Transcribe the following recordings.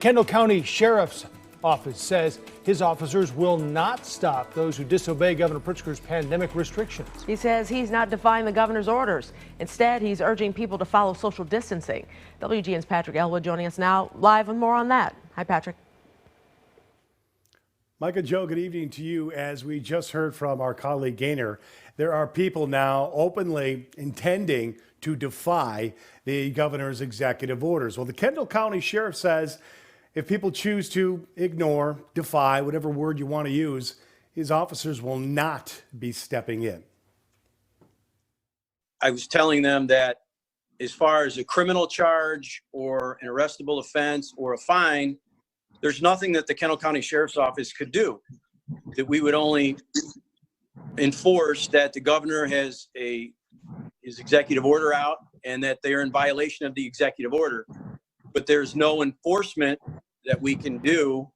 Kendall County Sheriff's Office says his officers will not stop those who disobey Governor Pritzker's pandemic restrictions. He says he's not defying the governor's orders. Instead, he's urging people to follow social distancing. WGN's Patrick Elwood joining us now live with more on that. Hi, Patrick. Micah, Joe, good evening to you. As we just heard from our colleague Gaynor, there are people now openly intending to defy the governor's executive orders. Well, the Kendall County Sheriff says if people choose to ignore, defy, whatever word you want to use, his officers will not be stepping in. I was telling them that as far as a criminal charge or an arrestable offense or a fine, there's nothing that the Kendall County Sheriff's Office could do. That we would only enforce that the governor has his executive order out and that they're in violation of the executive order. But there's no enforcement that we can do.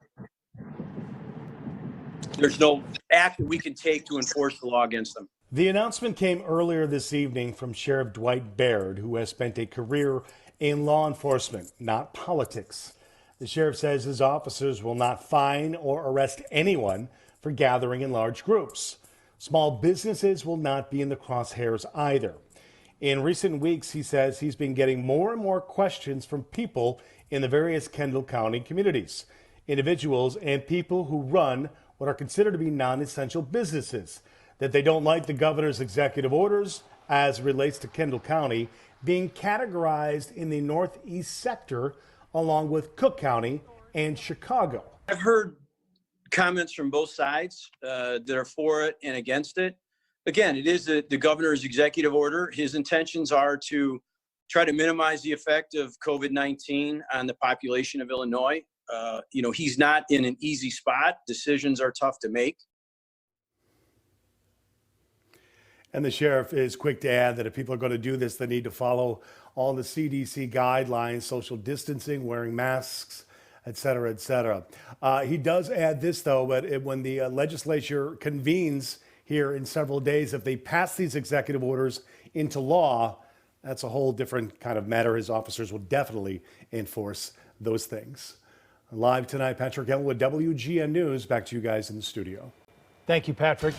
There's no act that we can take to enforce the law against them. The announcement came earlier this evening from Sheriff Dwight Baird, who has spent a career in law enforcement, not politics. The sheriff says his officers will not fine or arrest anyone for gathering in large groups. Small businesses will not be in the crosshairs either. In recent weeks, he says he's been getting more and more questions from people in the various Kendall County communities, individuals and people who run what are considered to be non-essential businesses, that they don't like the governor's executive orders as it relates to Kendall County being categorized in the northeast sector along with Cook County and Chicago. I've heard comments from both sides that are for it and against it. Again, it is the governor's executive order. His intentions are to try to minimize the effect of COVID-19 on the population of Illinois. He's not in an easy spot. Decisions are tough to make. And the sheriff is quick to add that if people are going to do this, they need to follow all the CDC guidelines, social distancing, wearing masks, et cetera, et cetera. He does add this, though, but when the legislature convenes here in several days, if they pass these executive orders into law, that's a whole different kind of matter. His officers will definitely enforce those things. Live tonight, Patrick Elwood, WGN News. Back to you guys in the studio. Thank you, Patrick.